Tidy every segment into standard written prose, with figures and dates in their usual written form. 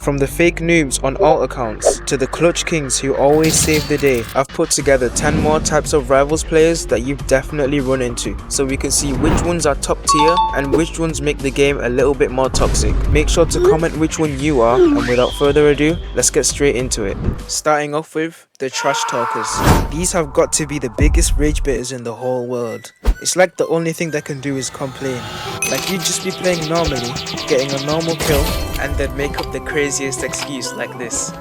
From the fake noobs on alt accounts to the clutch kings who always save the day, I've put together 10 more types of Rivals players that you've definitely run into, so we can see which ones are top tier and which ones make the game a little bit more toxic. Make sure to comment which one you are, and without further ado, let's get straight into it. Starting off with the trash talkers. These have got to be the biggest rage baiters in the whole world. It's like the only thing they can do is complain. Like you'd just be playing normally, getting a normal kill, and they'd make up the craziest excuse like this.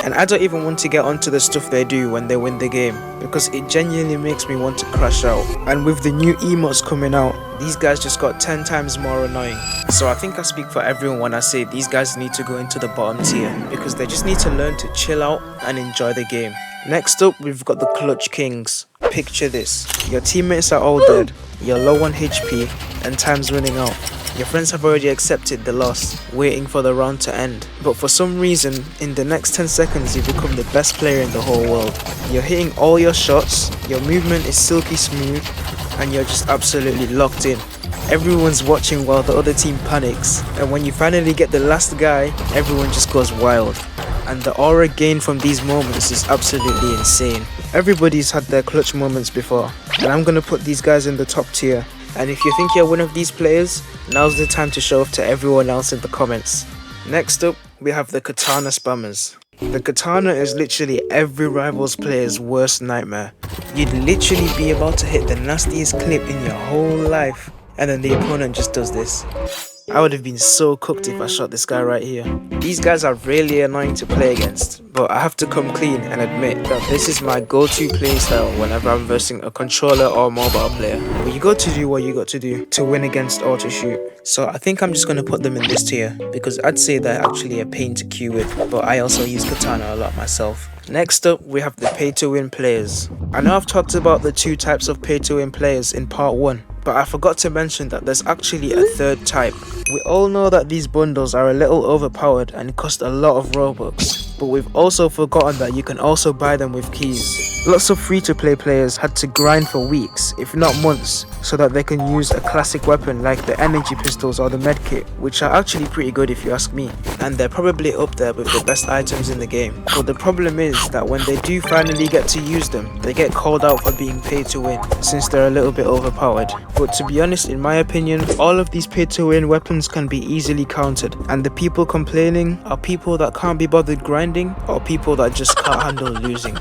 And I don't even want to get onto the stuff they do when they win the game, because it genuinely makes me want to crash out. And with the new emotes coming out, these guys just got 10 times more annoying. So I think I speak for everyone when I say these guys need to go into the bottom tier, because they just need to learn to chill out and enjoy the game. Next up, we've got the clutch kings. Picture this: your teammates are all dead, you're low on HP, and time's running out. Your friends have already accepted the loss, waiting for the round to end. But for some reason, in the next 10 seconds you become the best player in the whole world. You're hitting all your shots, your movement is silky smooth, and you're just absolutely locked in. Everyone's watching while the other team panics, and when you finally get the last guy, everyone just goes wild. And the aura gained from these moments is absolutely insane. Everybody's had their clutch moments before, and I'm gonna put these guys in the top tier. And if you think you're one of these players, now's the time to show off to everyone else in the comments. Next up, we have the Katana spammers. The Katana is literally every Rivals player's worst nightmare. You'd literally be about to hit the nastiest clip in your whole life, and then the opponent just does this. I would have been so cooked if I shot this guy right here. These guys are really annoying to play against, but I have to come clean and admit that this is my go-to playstyle whenever I'm versing a controller or mobile player. But you got to do what you got to do to win against auto shoot. So I think I'm just going to put them in this tier, because I'd say they're actually a pain to queue with, but I also use Katana a lot myself. Next up, we have the pay-to-win players. I know I've talked about the two types of pay-to-win players in part 1, but I forgot to mention that there's actually a third type. We all know that these bundles are a little overpowered and cost a lot of Robux, but we've also forgotten that you can also buy them with keys. Lots of free-to-play players had to grind for weeks, if not months, so that they can use a classic weapon like the energy pistols or the medkit, which are actually pretty good if you ask me, and they're probably up there with the best items in the game. But the problem is that when they do finally get to use them, they get called out for being paid to win, since they're a little bit overpowered. But to be honest, in my opinion, all of these pay to win weapons can be easily countered, and the people complaining are people that can't be bothered grinding or people that just can't handle losing.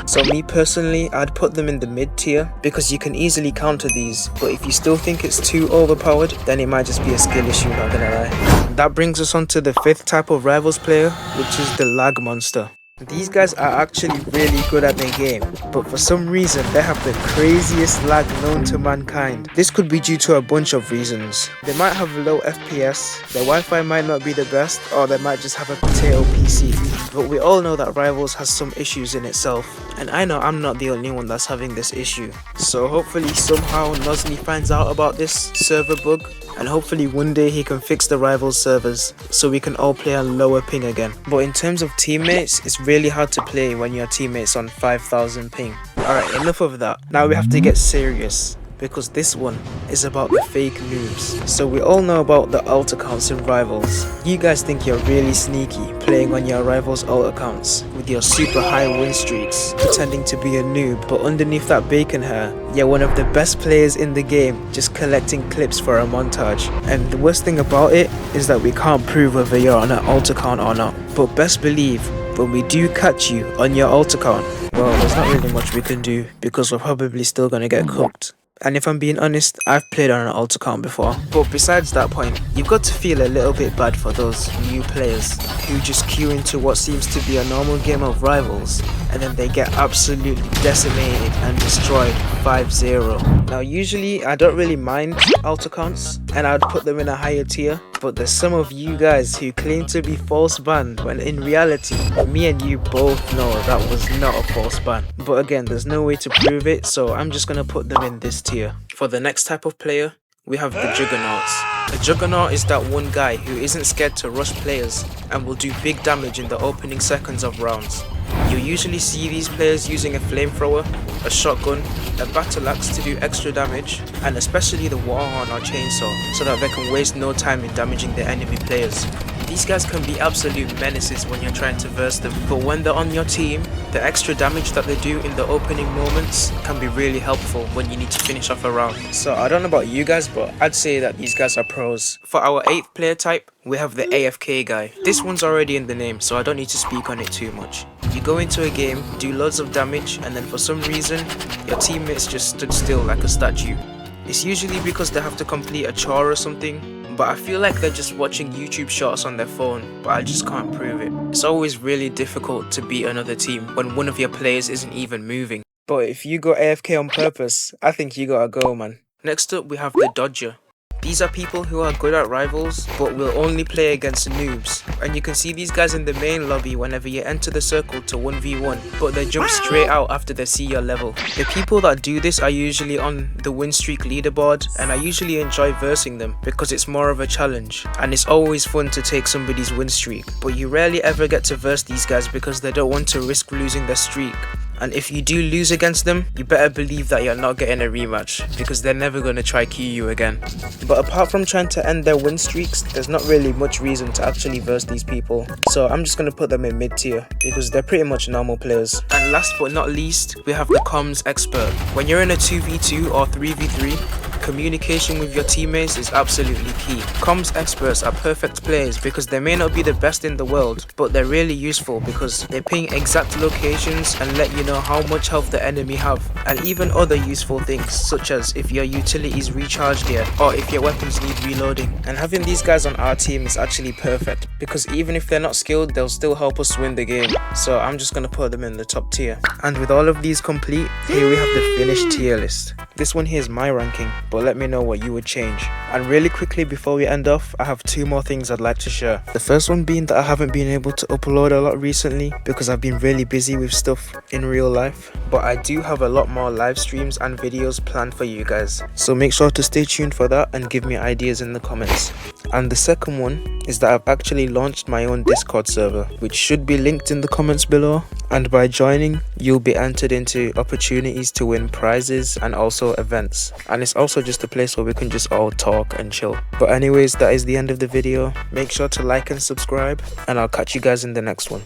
So me personally, I'd put them in the mid tier, because you can easily counter these, but if you still think it's too overpowered, then it might just be a skill issue, not gonna lie. That brings us on to the 5th type of Rivals player, which is the lag monster. These guys are actually really good at their game, but for some reason they have the craziest lag known to mankind. This could be due to a bunch of reasons. They might have low FPS, their Wi-Fi might not be the best, or they might just have a potato PC. But we all know that Rivals has some issues in itself, and I know I'm not the only one that's having this issue. So hopefully somehow Muzzy finds out about this server bug, and hopefully one day he can fix the Rivals servers so we can all play on lower ping again. But in terms of teammates, it's really hard to play when your teammates on 5000 ping. Alright, enough of that. Now we have to get serious, because this one is about the fake noobs. So we all know about the alt accounts in Rivals. You guys think you're really sneaky playing on your Rivals alt accounts with your super high win streaks, pretending to be a noob, but underneath that bacon hair, you're one of the best players in the game, just collecting clips for a montage. And the worst thing about it is that we can't prove whether you're on an alt account or not. But best believe, when we do catch you on your alt account, well, there's not really much we can do, because we're probably still gonna get cooked. And if I'm being honest, I've played on an alt account before. But besides that point, you've got to feel a little bit bad for those new players who just queue into what seems to be a normal game of Rivals, and then they get absolutely decimated and destroyed 5-0. Now usually I don't really mind alt accounts, and I'd put them in a higher tier, but there's some of you guys who claim to be false banned, when in reality, me and you both know that was not a false ban. But again, there's no way to prove it, so I'm just gonna put them in this tier. For the next type of player, we have the Juggernauts. A Juggernaut is that one guy who isn't scared to rush players and will do big damage in the opening seconds of rounds. You usually see these players using a flamethrower, a shotgun, a battle axe to do extra damage, and especially the warhorn or chainsaw, so that they can waste no time in damaging the enemy players. These guys can be absolute menaces when you're trying to verse them, but when they're on your team, the extra damage that they do in the opening moments can be really helpful when you need to finish off a round. So I don't know about you guys, but I'd say that these guys are pros. For our 8th player type, we have the AFK guy. This one's already in the name, so I don't need to speak on it too much. You go into a game, do loads of damage, and then for some reason, your teammates just stood still like a statue. It's usually because they have to complete a chore or something, but I feel like they're just watching YouTube shorts on their phone, but I just can't prove it. It's always really difficult to beat another team when one of your players isn't even moving. But if you go AFK on purpose, I think you gotta go, man. Next up, we have the Dodger. These are people who are good at Rivals, but will only play against noobs. And you can see these guys in the main lobby whenever you enter the circle to 1v1, but they jump straight out after they see your level. The people that do this are usually on the win streak leaderboard, and I usually enjoy versing them because it's more of a challenge, and it's always fun to take somebody's win streak. But you rarely ever get to verse these guys because they don't want to risk losing their streak. And if you do lose against them, you better believe that you're not getting a rematch, because they're never going to try queue you again. But apart from trying to end their win streaks, there's not really much reason to actually verse these people. So I'm just going to put them in mid tier, because they're pretty much normal players. And last but not least, we have the comms expert. When you're in a 2v2 or 3v3, communication with your teammates is absolutely key. Comms experts are perfect players because they may not be the best in the world, but they're really useful because they ping exact locations and let you know how much health the enemy have, and even other useful things such as if your utilities recharged yet or if your weapons need reloading. And having these guys on our team is actually perfect because even if they're not skilled, they'll still help us win the game. So I'm just gonna put them in the top tier. And with all of these complete, here we have the finished tier list. This one here is my ranking, but let me know what you would change. And really quickly before we end off, I have 2 more things I'd like to share. The first one being that I haven't been able to upload a lot recently because I've been really busy with stuff in real life, but I do have a lot more live streams and videos planned for you guys, so make sure to stay tuned for that and give me ideas in the comments. And the second one is that I've actually launched my own Discord server, which should be linked in the comments below, and by joining you'll be entered into opportunities to win prizes and also events, and it's also just a place where we can just all talk and chill. But anyways, that is the end of the video. Make sure to like and subscribe, and I'll catch you guys in the next one.